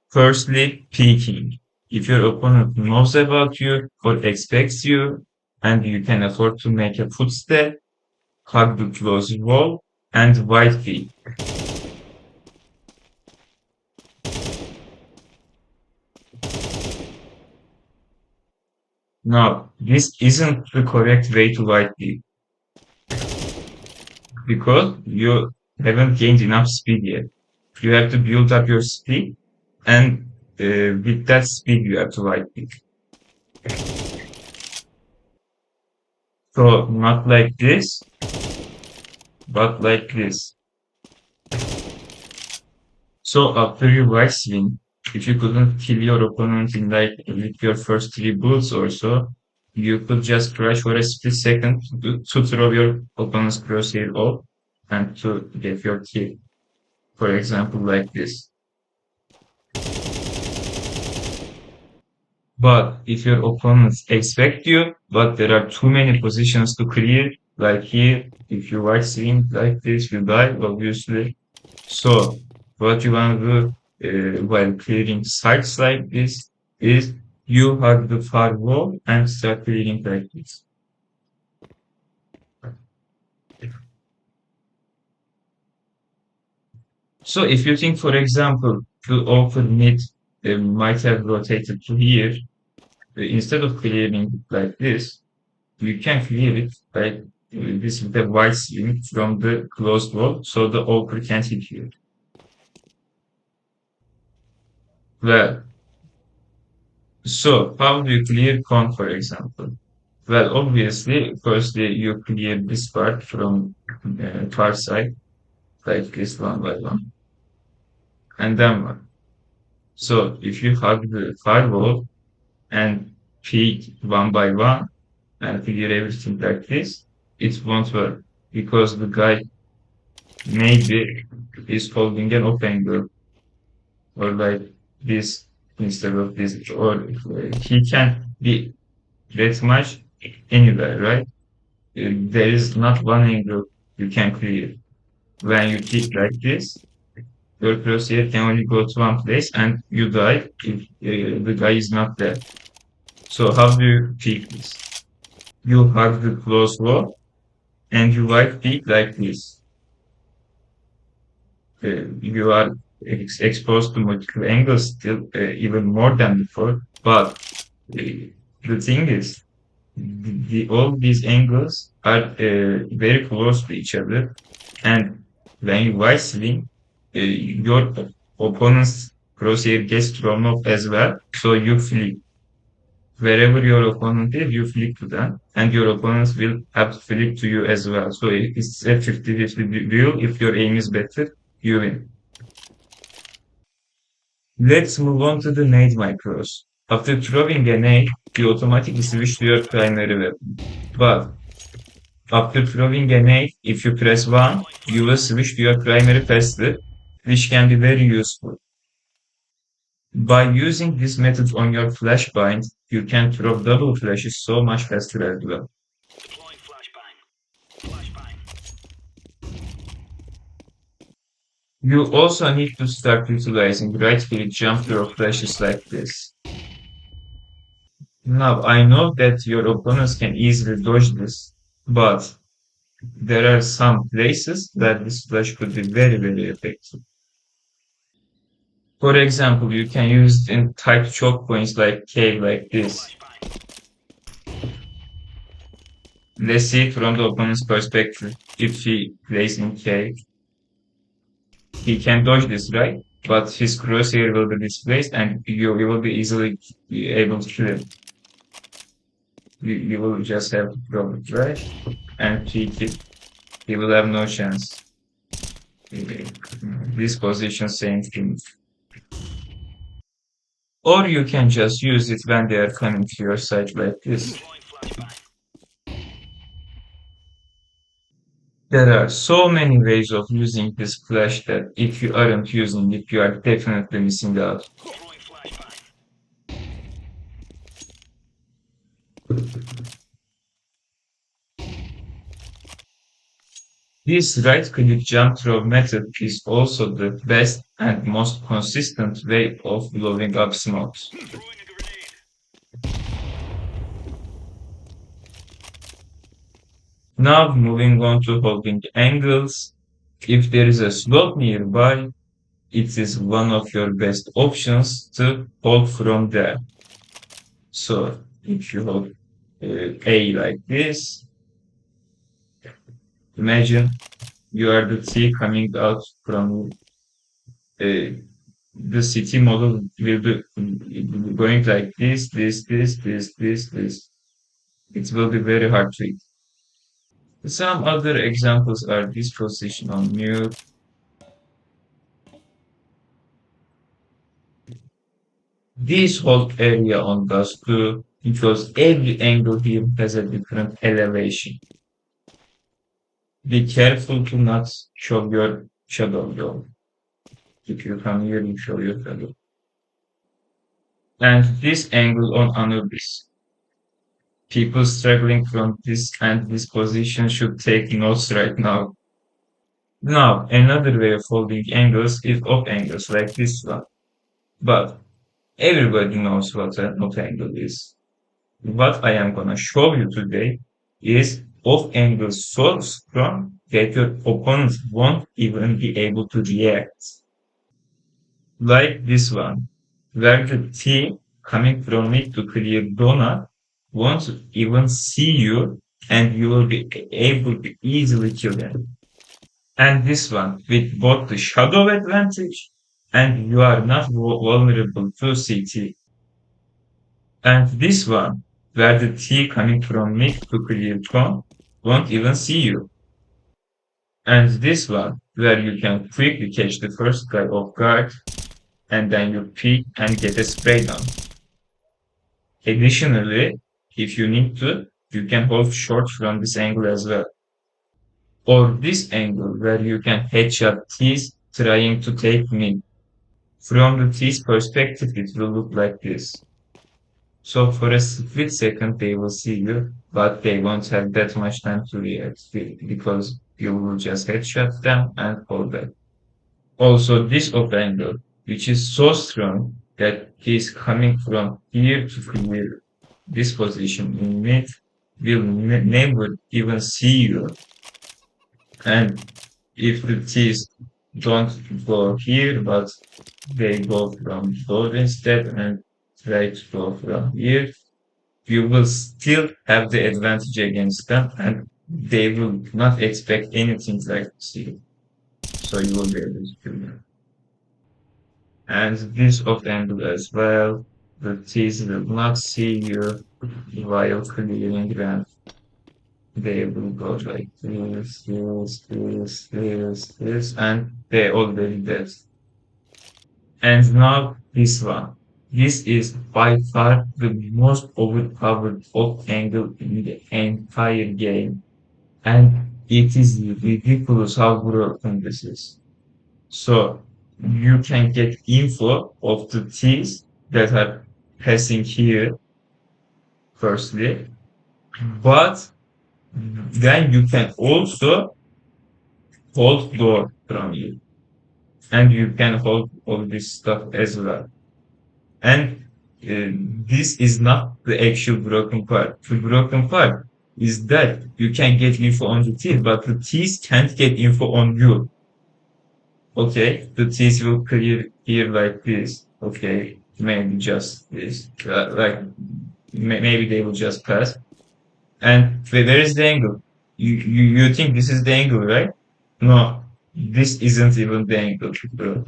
Firstly, peeking. If your opponent knows about you or expects you, and you can afford to make a footstep, hug the close wall, and wide peek. Now, this isn't the correct way to wide peek because you haven't gained enough speed yet. You have to build up your speed, and with that speed, you have to wide peek. So, not like this, but like this. So after your wide swing, if you couldn't kill your opponent in like with your first three bullets or so, you could just crouch for a split second to throw your opponent's crosshair off and to get your kill. For example, like this. But if your opponents expect you, but there are too many positions to clear, like here, if you wide swing like this, you die, obviously. So what you want to do while clearing sites like this is you hug the firewall and start clearing like this. So if you think, for example, the open mid might have rotated to here, instead of clearing it like this, you can clear it like this with a wide swing from the closed wall, so the open can't hit you. Well, so how do you clear con, for example? Well, obviously, firstly, you create this part from far side, like this one by one, and then one. So if you hug the firewall and peek one by one and clear everything like this, it won't work because the guy maybe is holding an off angle or like this instead of this, or he can be that much anywhere, right? There is not one angle you can clear. When you kick like this, your crosshair can only go to one place and you die if the guy is not there. So how do you kick this? You hug the close wall and you right peek like this. You are exposed to multiple angles still, even more than before. But the thing is, all these angles are very close to each other. And when you wide swing, your opponent's crosshair gets thrown off as well. So you flick. Wherever your opponent is, you flick to them. And your opponents will have to flick to you as well. So it's a 50-50 duel. If your aim is better, you win. Let's move on to the nade micros. After throwing a nade, you automatically switch to your primary weapon. But after throwing a nade, if you press 1, you will switch to your primary faster, which can be very useful. By using this method on your flashbang, you can throw double flashes so much faster as well. You also need to start utilizing right-click jump throw flashes like this. Now, I know that your opponents can easily dodge this, but there are some places that this flash could be very, very effective. For example, you can use it in tight choke points like K, like this. Let's see from the opponent's perspective. If he plays in K, he can dodge this, right? But his crosshair will be displaced and you will be easily able to kill him. You will just have to throw it, right? And he will have no chance. This position, same thing. Or you can just use it when they are coming to your side like this. There are so many ways of using this flash that if you aren't using it, you are definitely missing out. This right-click jump throw method is also the best and most consistent way of blowing up smokes. Now moving on to holding angles. If there is a slope nearby, it is one of your best options to hold from there. So if you hold A like this, imagine you are the T coming out from uh, the city model will be going like this. It will be very hard to eat. Some other examples are this position on mute. This whole area on dust too, because every angle here has a different elevation. Be careful to not show your shadow though. If you come here, you show your shadow. And this angle on Anubis. People struggling from this and this position should take notes right now. Now, another way of holding angles is off angles like this one. But everybody knows what an off angle is. What I am gonna show you today is off angles so strong that your opponent won't even be able to react. Like this one, where the team coming from it to clear donut won't even see you and you will be able to easily kill them. And this one with both the shadow advantage and you are not vulnerable to CT. And this one where the T coming from mid to clear cone won't even see you. And this one where you can quickly catch the first guy off guard and then you peek and get a spray down. Additionally, if you need to, you can hold short from this angle as well. Or this angle where you can headshot T's trying to take mid. From the T's perspective, it will look like this. So for a split second, they will see you, but they won't have that much time to react because you will just headshot them and hold them. Also, this op angle, which is so strong that he's coming from here to clear this position in mid, will never even see you. And if the T's don't go here, but they go from here instead and try to go from here, you will still have the advantage against them and they will not expect anything like this. So you will be able to kill them. And this off angle as well, the T's will not see you while clearing them. They will go like this, and they already dead. And now this one. This is by far the most overpowered off angle in the entire game. And it is ridiculous how broken this is. So you can get info of the T's that are passing here, firstly, but then you can also hold door from you. And you can hold all this stuff as well. And this is not the actual broken part. The broken part is that you can get info on the T's, but the T's can't get info on you. Okay, the T's will clear here like this. Okay, maybe just this. Like maybe they will just pass. And where is the angle? You think this is the angle, right? No, this isn't even the angle, bro.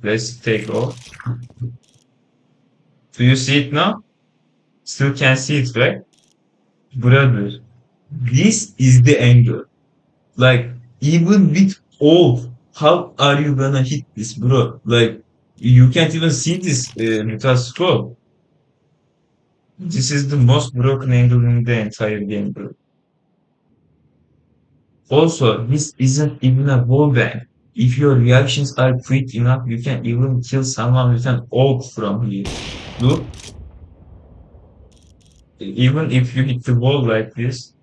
Let's take off. Do you see it now? Still can see it, right? Brother, this is the angle. Like, even with all, how are you gonna hit this, bro? Like, you can't even see this with a scope. This is the most broken angle in the entire game, bro. Also, this isn't even a wallbang. If your reactions are quick enough, you can even kill someone with an ult from here. Look, even if you hit the wall like this,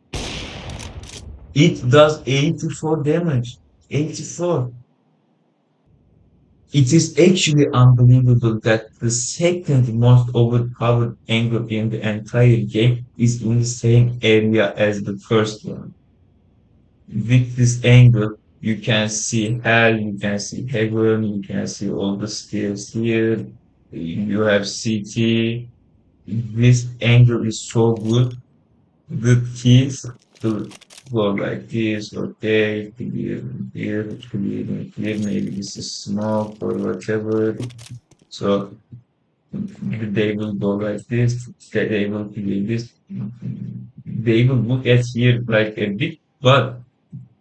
It does 84 damage. 84. It is actually unbelievable that the second most overpowered angle in the entire game is in the same area as the first one. With this angle, you can see hell, you can see heaven, you can see all the stairs here. You have city. This angle is so good. The keys to go like this, okay, clear, clear, clear, clear. Maybe this is smoke or whatever. So they will go like this, they will clear this. They will look at here like a bit, but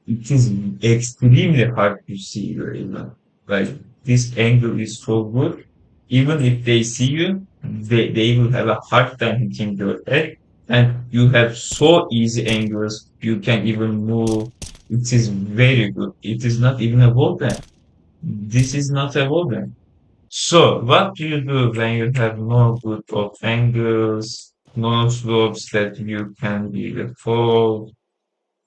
it is extremely hard to see very well. Like this angle is so good. Even if they see you, they will have a hard time hitting your head. And you have so easy angles. You can even move. It is very good. It is not even a wall bang. This is not a wall bang. So what do you do when you have no good of angles, no slopes that you can either fold,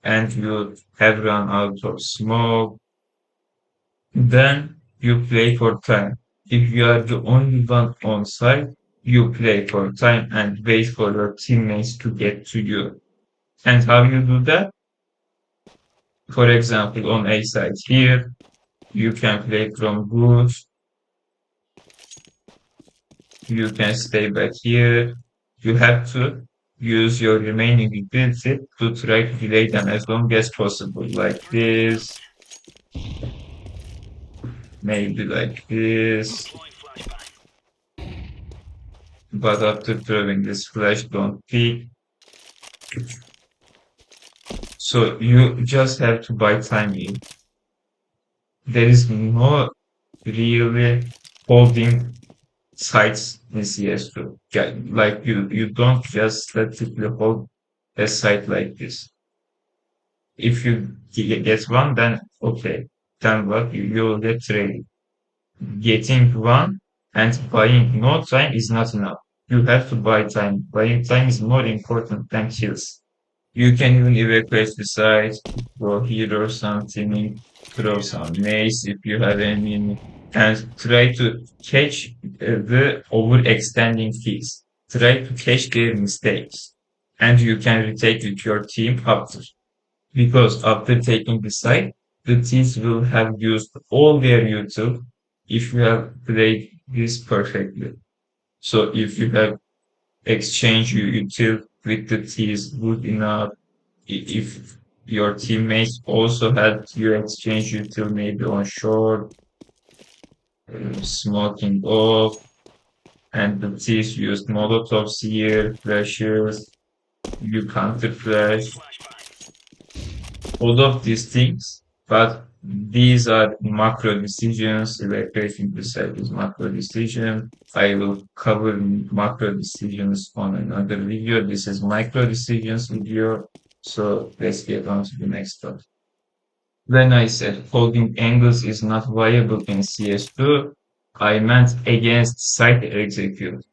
and you have run out of smoke? Then you play for time. If you are the only one on site, you play for time and wait for your teammates to get to you. And how you do that? For example, on A side here, you can play from good, you can stay back here. You have to use your remaining ability to try to delay them as long as possible, like this, maybe like this. But after throwing this flash, don't peek. So you just have to buy time in. There is no really holding sites in CS2. Like you don't just statically hold a site like this. If you get one, then okay. Then what? You will get traded. Getting one and buying no time is not enough. You have to buy time. Buying time is more important than kills. You can even evacuate the site, go here or something, throw some mace if you have any, and try to catch the overextending thieves. Try to catch their mistakes. And you can retake with your team after. Because after taking the site, the thieves will have used all their util if you have played this perfectly. So if you have exchanged your util with the thieves good enough, if your teammates also had you exchange util maybe on short, smoking off, and the thieves used molotovs here, flashes, you counter flash, all of these things, but these are macro decisions. Evacuating the site is macro decision. I will cover macro decisions on another video. This is micro decisions video. So let's get on to the next one. When I said holding angles is not viable in CS2, I meant against site execute.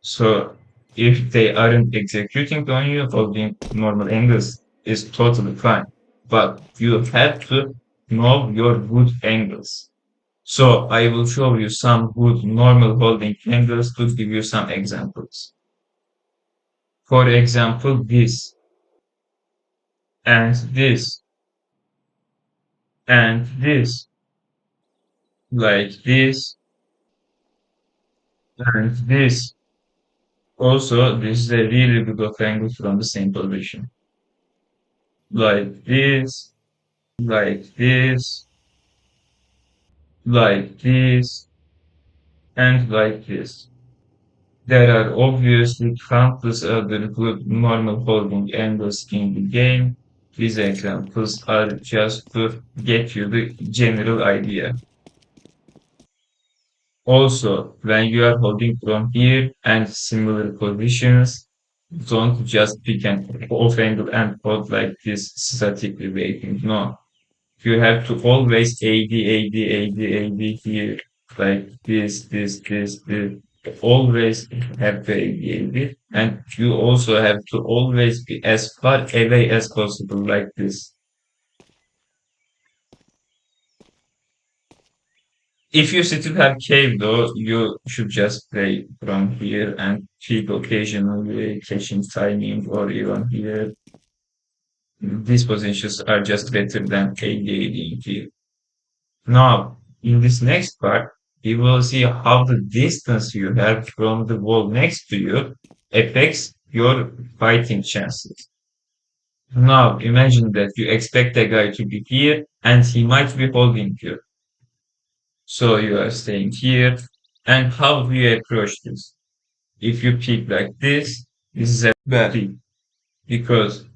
So if they aren't executing on you, holding normal angles is totally fine. But you have to know your good angles. So I will show you some good normal holding angles to give you some examples. For example, this and this and this, like this and this. Also, this is a really good of angle from the same position. Like this, like this, like this, and like this. There are obviously countless other good normal holding angles in the game. These examples are just to get you the general idea. Also, when you are holding from here and similar positions, don't just pick an off angle and hold like this statically waiting. No, you have to always AD here, like this. Always have the AD. And you also have to always be as far away as possible, like this. If you still have cave though, you should just play from here and peek occasionally, catching timing, or even here. These positions are just better than ADADing here. Now, in this next part, you will see how the distance you have from the wall next to you affects your fighting chances. Now, imagine that you expect a guy to be here and he might be holding you. So you are staying here. And how do you approach this? If you pick like this is a bad pick because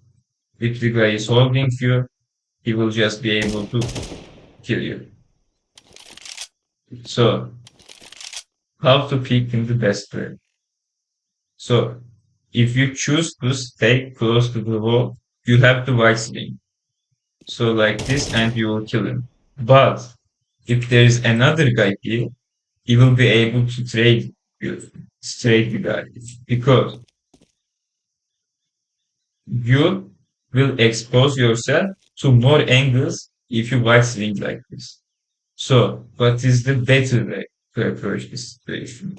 if the guy is holding you, he will just be able to kill you. So how to pick in the best way? So if you choose to stay close to the wall, you have to white swing. So like this, and you will kill him. But if there is another guy here, he will be able to trade you, trade you guys, because you will expose yourself to more angles if you white swing like this. So, what is the better way to approach this situation?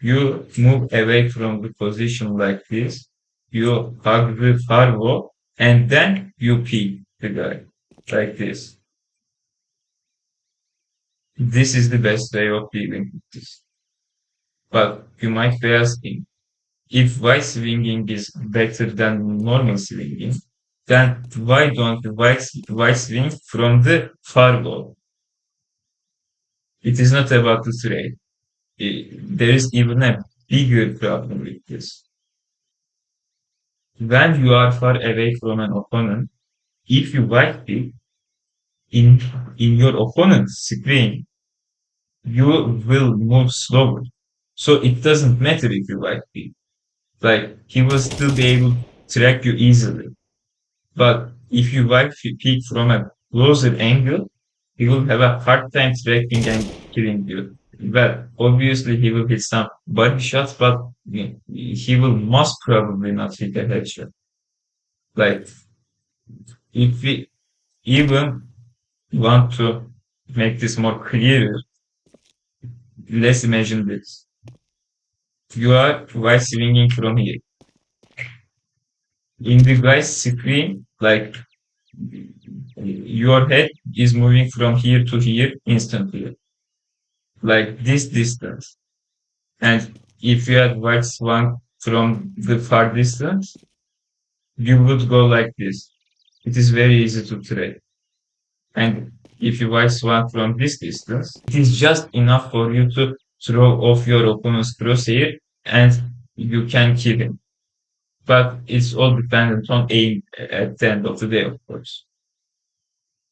You move away from the position like this, you hug the firewall, and then you peek the guy like this. This is the best way of dealing with this. But you might be asking, if white swinging is better than normal swinging, then why don't the white swing from the firewall? It is not about the trade. There is even a bigger problem with this. When you are far away from an opponent, if you white pick in your opponent's screen, you will move slower. So it doesn't matter if you white pick. Like he will still be able to track you easily. But if you white pick from a closer angle, he will have a hard time tracking and killing you. Well, obviously he will hit some body shots, but he will most probably not hit a headshot. Like if we even want to make this more clear, let's imagine this. You are white swinging from here. In the guy's screen, like your head is moving from here to here instantly, like this distance. And if you had white swung from the far distance, you would go like this. It is very easy to trade. And if you white swung from this distance, it is just enough for you to throw off your opponent's crosshair and you can kill him. But it's all dependent on aim at the end of the day, of course.